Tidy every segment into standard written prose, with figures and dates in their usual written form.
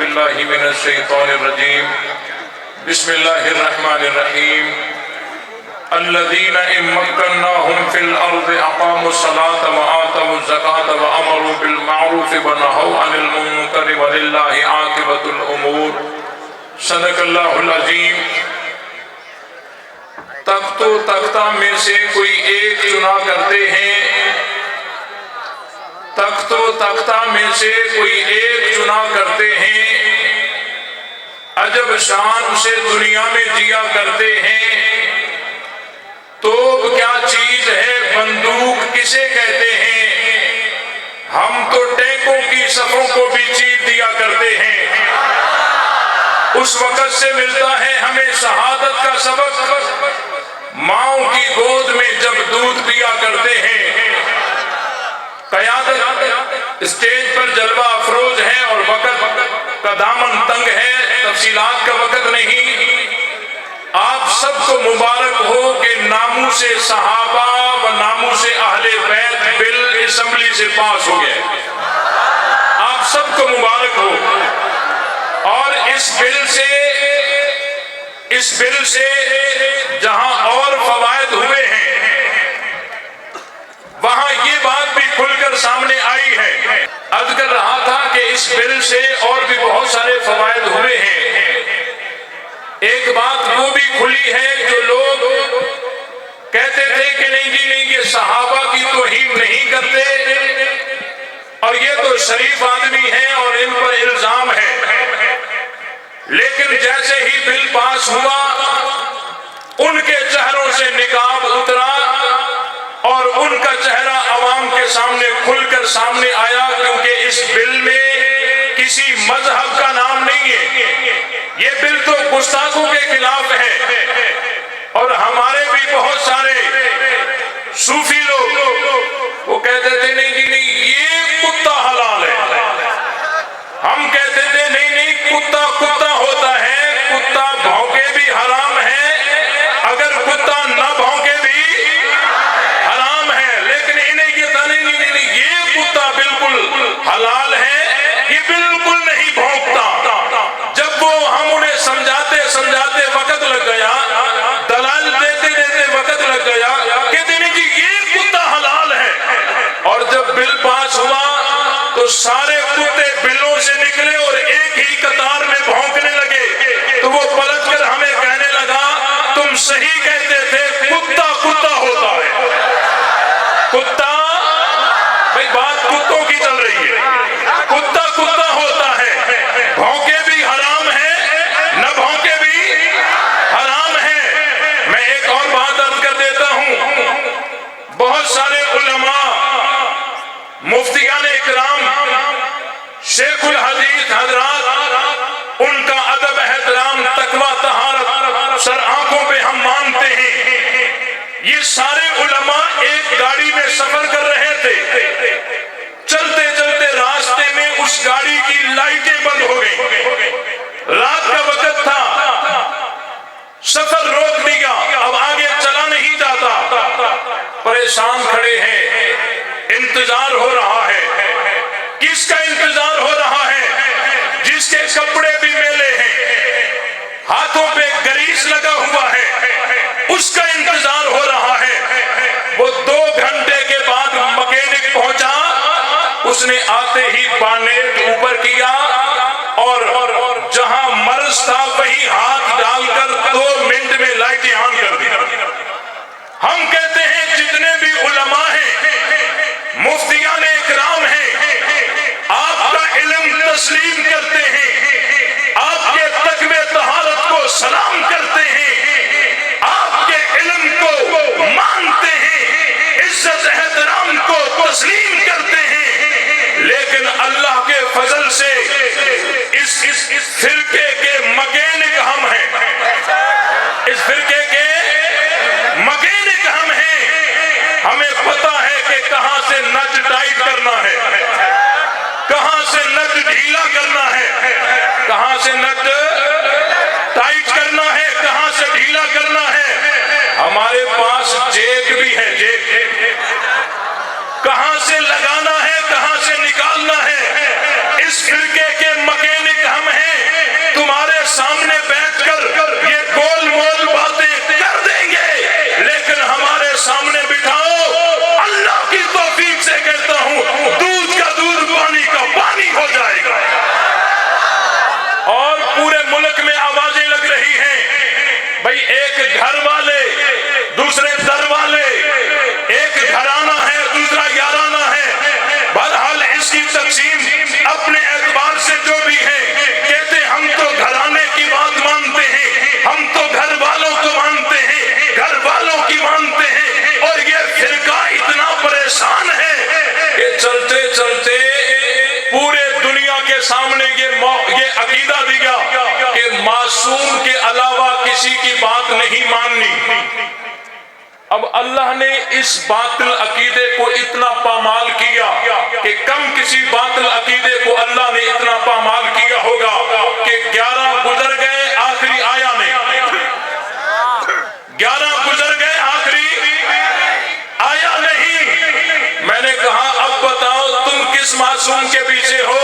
باللہ من الشیطان الرجیم بسم اللہ الرحمن الرحیم الذین ان مکناہم فی الارض اقاموا الصلاة وآتوا الزکاة وامروا بالمعروف ونہوا عن المنکر وللہ عاقبۃ الامور۔ صدق اللہ العظیم۔ تخت و تختہ میں سے کوئی ایک چنا کرتے ہیں، تخت و تختہ میں سے کوئی ایک چنا کرتے ہیں، عجب شان سے دنیا میں جیا کرتے ہیں۔ توپ کیا چیز ہے، بندوق کسے کہتے ہیں، ہم تو ٹینکوں کی صفوں کو بھی چیر دیا کرتے ہیں۔ اس وقت سے ملتا ہے ہمیں شہادت کا سبق، ماؤں کی گود میں جب دودھ پیا کرتے ہیں۔ قیادت اسٹیج پر جلوہ افروز ہے اور وقت کا دامن تنگ ہے، تفصیلات کا وقت نہیں۔ آپ سب کو مبارک ہو کہ ناموس صحابہ و ناموس اہل بیت بل اسمبلی سے پاس ہو گئے۔ آپ سب کو مبارک ہو۔ اور اس بل سے جہاں اور فوائد ہوئے ہیں وہاں یہ بات بھی کھل کر سامنے آئی ہے۔ عرض کر رہا تھا کہ اس بل سے اور بھی بہت سارے فوائد ہوئے ہیں۔ ایک بات وہ بھی کھلی ہے، جو لوگ کہتے تھے کہ نہیں جی نہیں، یہ صحابہ کی توہین نہیں کرتے اور یہ تو شریف آدمی ہیں اور ان پر الزام ہے، لیکن جیسے ہی بل پاس ہوا ان کے چہروں سے نقاب اترا اور ان کا چہرہ عوام کے سامنے کھل کر سامنے آیا، کیونکہ اس بل میں کسی مذہب کا نام نہیں ہے۔ یہ بل تو گستاخوں کے خلاف ہے، اور ہمارے بھی بہت سارے صوفی لوگ وہ کہتے تھے نہیں جی نہیں، یہ کتا حلال ہے۔ ہم کہتے تھے نہیں نہیں، کتا کتا ہوتا ہے، کتا بھونکے بھی حرام ہے، اگر کتا نہ بھونکے بھی حرام ہے، لیکن انہیں یہ تھا نہیں نہیں نہیں، یہ کتا بالکل حلال ہے، یہ بالکل نہیں بھونکتا۔ جب وہ ہم انہیں سمجھاتے وقت لگ گیا، دلائل دیتے وقت لگ گیا، کہتے نہیں جی یہ کتا حلال ہے۔ اور جب بل پاس ہوا تو سارے کتے بلوں سے نکلے اور ایک ہی قطار میں بھونکنے لگے، تو وہ پلٹ کر ہمیں کہنے لگا تم صحیح کہتے تھے، کتا کتا ہوتا ہے۔ کتا، بھئی بات کتوں کی چل رہی ہے، کتا کتا ہوتا ہے، بھونکے بھی حرام ہے، نہ بھونکے بھی حرام ہے۔ میں ایک اور بات عرض کر دیتا ہوں، بہت سارے علماء، مفتیان اکرام، شیخ الحدیث حضرات، ان کا ادب احترام، تقویٰ، طہارت سر آنکھوں پہ ہم مانتے ہیں۔ یہ سارے علماء ایک گاڑی میں سفر کر رہے تھے، چلتے چلتے راستے میں اس گاڑی کی لائٹیں بند ہو گئیں، رات کا وقت تھا، سفر روک دیا، اب آگے چلا نہیں جاتا، پریشان کھڑے ہیں، انتظار ہو رہا ہے۔ کس کا انتظار ہو رہا ہے؟ جس کے کپڑے بھی میلے ہیں، ہاتھوں پہ گریس لگا ہوا ہے، اس کا انتظار ہو رہا ہے۔ وہ 2 گھنٹے کے بعد مکینک پہنچا، اس نے آتے ہی بانیٹ اوپر کیا اور جہاں مرض تھا وہیں ہاتھ ڈال کر 2 منٹ میں لائٹیں آن کر دی۔ ہم کہتے ہیں جتنے بھی علماء ہیں، مفتیان اکرام ہیں، آپ کا علم تسلیم کرتے ہیں، آپ کے تقوی طہارت کو سلام کرتے ہیں، آپ کے علم کو مانتے ہیں، عزت احترام کو تسلیم کرتے ہیں، لیکن اللہ کے فضل سے اس فرقے کے مکینک ہم ہیں، اس فرقے کے مکینک ہم ہیں۔ ہمیں پتا ہے کہ کہاں سے نٹ ٹائٹ کرنا ہے، کہاں سے نٹ ڈھیلا کرنا ہے، کہاں سے نٹ ٹائٹ کرنا ہے، کہاں سے ڈھیلا کرنا ہے۔ ہمارے پاس جیک بھی ہے، جیک کہاں سے لگانا ہے، کہاں سے نکالنا ہے۔ اس فرقے کے مکینک ہم ہیں۔ ایک گھر والے دوسرے در والے، ایک گھرانہ ہے دوسرا یارانہ ہے، بہرحال اس کی تقسیم اپنے اعتبار سے جو بھی ہے، کہتے ہم تو گھرانے کی بات مانتے ہیں، ہم تو گھر والوں کو مانتے ہیں، گھر والوں کی مانتے ہیں، اور یہ فرقہ اتنا پریشان ہے کہ چلتے چلتے پورے دنیا کے سامنے یہ عقیدہ دیا کہ معصوم کے علاوہ کسی کی بات نہیں ماننی۔ اب اللہ نے اس باطل عقیدے کو اتنا پامال کیا کہ کم کسی باطل عقیدے کو اللہ نے اتنا پامال کیا ہوگا کہ 11 گزر گئے آخری آیا میں، 11 گزر گئے آخری آیا نہیں۔ میں نے کہا اب بتاؤ تم کس معصوم کے پیچھے ہو؟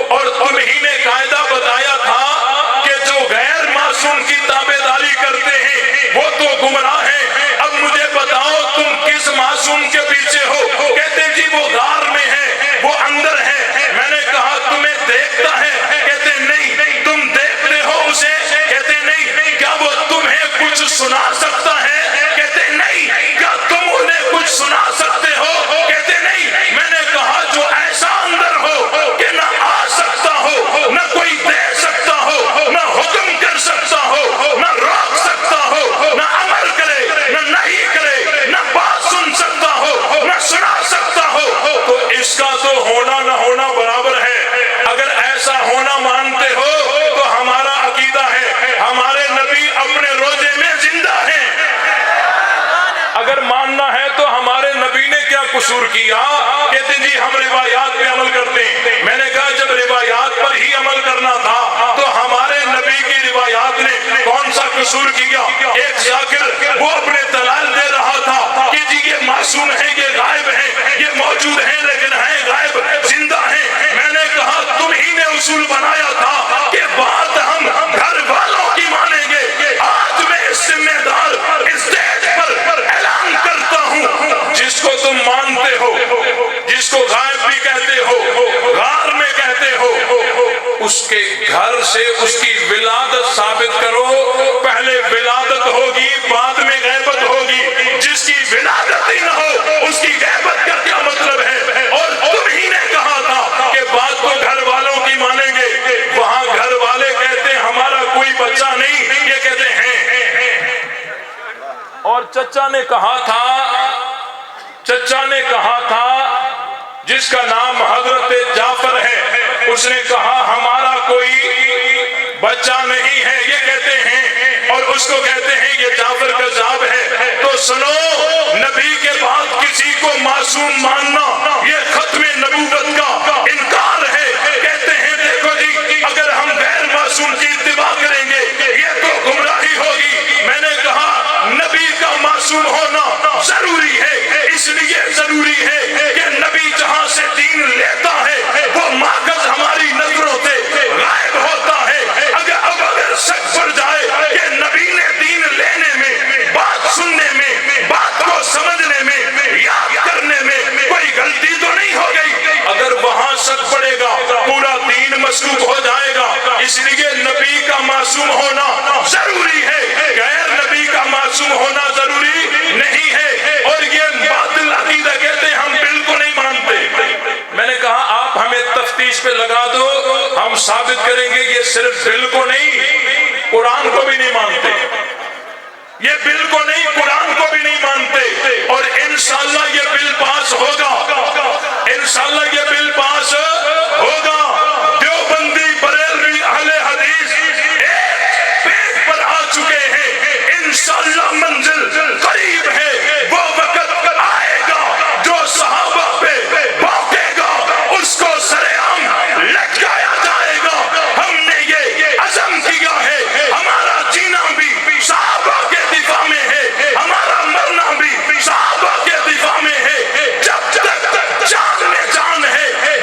اور تم ہی نے قاعدہ بتایا تھا کہ جو غیر معصوم کی تابعداری کرتے ہیں وہ تو گمراہ ہیں۔ اب مجھے بتاؤ تم کس معصوم کے پیچھے ہو؟ کہتے جی وہ غار میں ہے، وہ اندر ہے۔ میں نے کہا تمہیں دیکھتا ہے؟ کہتے نہیں۔ تم دیکھتے ہو اسے؟ کہتے نہیں۔ کیا وہ تمہیں کچھ سنا سکتا ہے؟ کہتے نہیں۔ کیا تم انہیں کچھ سنا سکتے ہو؟ کہتے نہیں۔ میں نے کہا جو ایسا اندر ہو کہ نہ آ سکتا ہو، نہ کوئی دے سکتا ہو، نہ حکم کر سکتا ہو، نہ روک سکتا ہو، نہ عمل کرے، نہ نہیں کرے، نہ بات سن سکتا ہو، نہ سنا سکتا ہو، تو اس کا تو ہونا نہ ہونا برابر ہے۔ اگر ایسا ہونا مانتے ہو تو ہمارا عقیدہ ہے ہمارے نبی اپنے روزے میں زندہ ہیں۔ اگر ماننا ہے تو ہمارے نبی نے کیا قصور کیا؟ کہتے جی ہم روایات پہ عمل کرتے ہیں۔ میں نے کہا جب روایات پر ہی عمل کرنا تھا تو ہمارے نبی کی روایات نے کون سا قصور کیا؟ ایک ذاکر وہ اپنے دلائل دے رہا تھا کہ جی یہ معصوم ہے، یہ غائب ہے، یہ موجود ہے لیکن ہے غائب، زندہ ہے۔ میں نے کہا تم ہی نے اصول بنایا تھا کہ بات ہم گھر والوں کی مانیں گے۔ آج میں اس ذمہ دار اسٹیج پر اعلان کرتا ہوں، جس کو تم مانتے ہو، جس کو غائب بھی کہتے ہو، غار میں کہتے ہو، اس کے گھر سے اس کی ولادت ثابت کرو۔ پہلے ولادت ہوگی بعد میں غیبت ہوگی۔ جس کی ولادت ہی نہ ہو اس کی غیبت کا کیا مطلب ہے؟ اور تم ہی نے کہا تھا کہ بات تو گھر والوں کی مانیں گے، وہاں گھر والے کہتے ہیں ہمارا کوئی بچہ نہیں، یہ کہتے ہیں۔ اور چچا نے کہا تھا جس کا نام حضرت جعفر ہے، اس نے کہا ہمارا کوئی بچہ نہیں ہے، یہ کہتے ہیں، اور اس کو کہتے ہیں یہ جعفر کذاب ہے۔ تو سنو، نبی کے بعد کسی کو معصوم ماننا یہ ختم نبوت کا انکار ہے۔ کہتے ہیں دیکھو جی اگر ہم غیر معصوم کی اتباع کریں گے یہ تو گمراہی ہوگی۔ میں نے کہا نبی کا معصوم ہونا ضروری ہے، اس لیے ضروری ہے کہ نبی جہاں سے دین لیتا ہے وہ ماخذ ہماری نظروں سے غائب ہوتا ہے۔ اگر شک پڑ جائے کہ نبی نے دین لینے میں، بات سننے میں، بات کو سمجھنے میں، یاد کرنے میں کوئی غلطی تو نہیں ہو گئی، اگر وہاں شک پڑے گا پورا دین مسلوب ہو جائے گا۔ اس لیے نبی کا معصوم ہونا ضروری ہے، غیر نبی کا معصوم ہونا ضروری نہیں ہے۔ اور یہ باطل عقیدہ کہتے ہیں ہم بالکل نہیں مانتے۔ میں نے کہا آپ ہمیں تفتیش پہ لگا دو، ہم ثابت کریں گے یہ صرف بل کو نہیں قرآن کو بھی نہیں مانتے، یہ بل کو نہیں قرآن کو بھی نہیں مانتے۔ اور انشاءاللہ یہ بل پاس ہوگا، انشاءاللہ یہ بل پاس ہوگا۔ دیوبندی بریلوی اہل حدیث ایک پیج پر آ چکے ہیں، انشاءاللہ منزل قریب ہے۔ وہ وقت آئے گا جو صحابہ پہ بھونکے گا اس کو سرے عام لٹکایا جائے گا۔ ہم نے یہ عزم کیا ہے، ہمارا جینا بھی صحابہ کے دفاع میں ہے، ہمارا مرنا بھی صحابہ کے دفاع میں ہے۔ جب تک جان میں جان ہے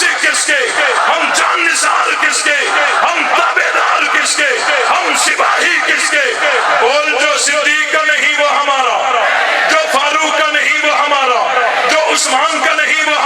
عاشق کس کے، ہم جان نثار کس کے، ہم تابعدار کس کے، ہم سپاہی کس کے؟ بول جو صدیق کا نہیں وہ ہمارا، جو فاروق کا نہیں وہ ہمارا، جو عثمان کا نہیں وہ